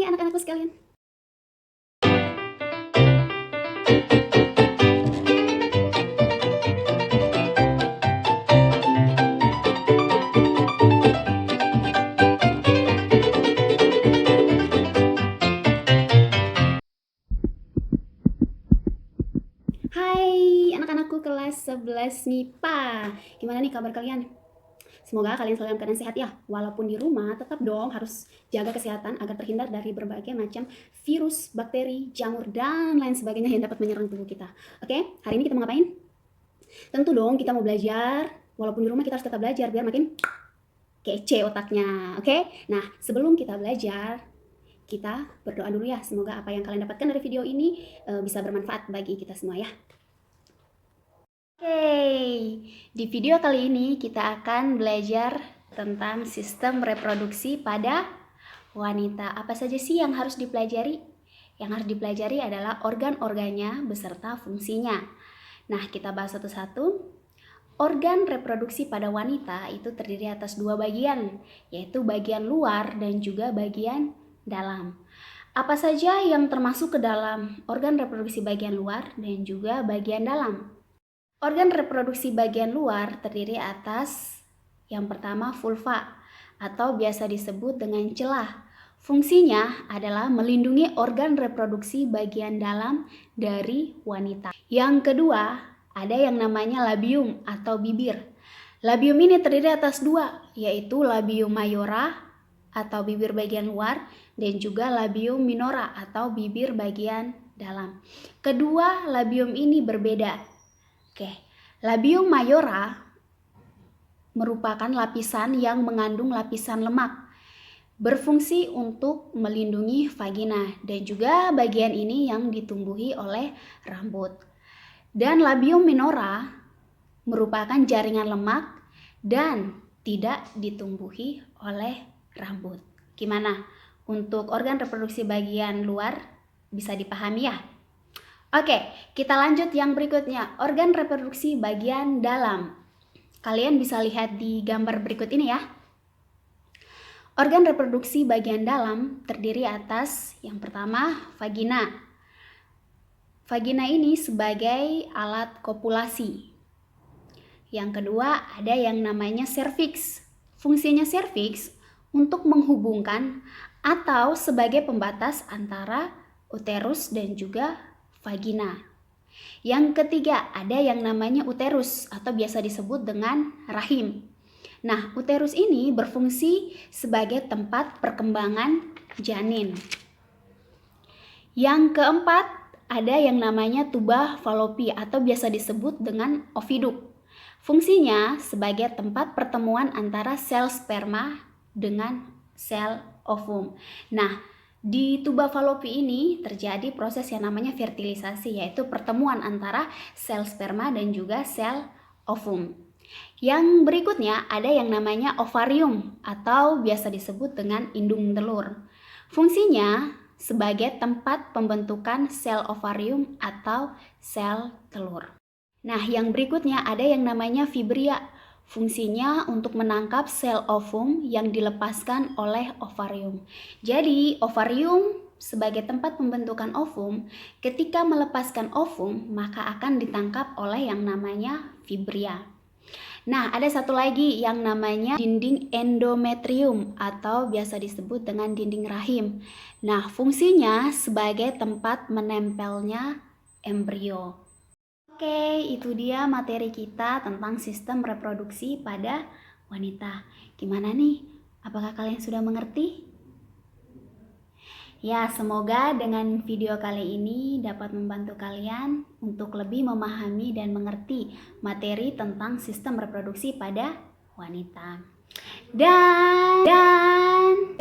anak-anakku sekalian. Hai anak-anakku kelas 11 MIPA. Gimana nih kabar kalian? Semoga kalian selalu dalam keadaan sehat ya. Walaupun di rumah, tetap dong harus jaga kesehatan agar terhindar dari berbagai macam virus, bakteri, jamur, dan lain sebagainya yang dapat menyerang tubuh kita. Oke, hari ini kita mau ngapain? Tentu dong kita mau belajar. Walaupun di rumah kita harus tetap belajar biar makin kece otaknya. Oke, nah sebelum kita belajar, kita berdoa dulu ya. Semoga apa yang kalian dapatkan dari video ini bisa bermanfaat bagi kita semua ya. Oke, di video kali ini kita akan belajar tentang sistem reproduksi pada wanita. Apa saja sih yang harus dipelajari? Yang harus dipelajari adalah organ-organnya beserta fungsinya. Nah, kita bahas satu-satu. Organ reproduksi pada wanita itu terdiri atas dua bagian, yaitu bagian luar dan juga bagian dalam. Apa saja yang termasuk ke dalam organ reproduksi bagian luar dan juga bagian dalam? Organ reproduksi bagian luar terdiri atas yang pertama vulva atau biasa disebut dengan celah. Fungsinya adalah melindungi organ reproduksi bagian dalam dari wanita. Yang kedua, ada yang namanya labium atau bibir. Labium ini terdiri atas dua, yaitu labium mayora atau bibir bagian luar dan juga labium minora atau bibir bagian dalam. Kedua labium ini berbeda. Oke, labium mayora merupakan lapisan yang mengandung lapisan lemak, berfungsi untuk melindungi vagina dan juga bagian ini yang ditumbuhi oleh rambut. Dan labium minora merupakan jaringan lemak dan tidak ditumbuhi oleh rambut. Gimana? Untuk organ reproduksi bagian luar bisa dipahami ya? Oke, kita lanjut yang berikutnya, organ reproduksi bagian dalam. Kalian bisa lihat di gambar berikut ini ya. Organ reproduksi bagian dalam terdiri atas yang pertama vagina. Vagina ini sebagai alat kopulasi. Yang kedua ada yang namanya serviks. Fungsinya serviks untuk menghubungkan atau sebagai pembatas antara uterus dan juga vagina. Yang ketiga ada yang namanya uterus atau biasa disebut dengan rahim. Nah, uterus ini berfungsi sebagai tempat perkembangan janin. Yang keempat ada yang namanya tuba falopi atau biasa disebut dengan oviduk. Fungsinya sebagai tempat pertemuan antara sel sperma dengan sel ovum. Nah, di tuba falopi ini terjadi proses yang namanya fertilisasi, yaitu pertemuan antara sel sperma dan juga sel ovum. Yang berikutnya ada yang namanya ovarium atau biasa disebut dengan indung telur. Fungsinya sebagai tempat pembentukan sel ovarium atau sel telur. Nah, yang berikutnya ada yang namanya fibria. Fungsinya untuk menangkap sel ovum yang dilepaskan oleh ovarium. Jadi, ovarium sebagai tempat pembentukan ovum, ketika melepaskan ovum, maka akan ditangkap oleh yang namanya fibria. Nah, ada satu lagi yang namanya dinding endometrium atau biasa disebut dengan dinding rahim. Nah, fungsinya sebagai tempat menempelnya embrio. Oke, itu dia materi kita tentang sistem reproduksi pada wanita. Gimana nih? Apakah kalian sudah mengerti? Ya, semoga dengan video kali ini dapat membantu kalian untuk lebih memahami dan mengerti materi tentang sistem reproduksi pada wanita. Dan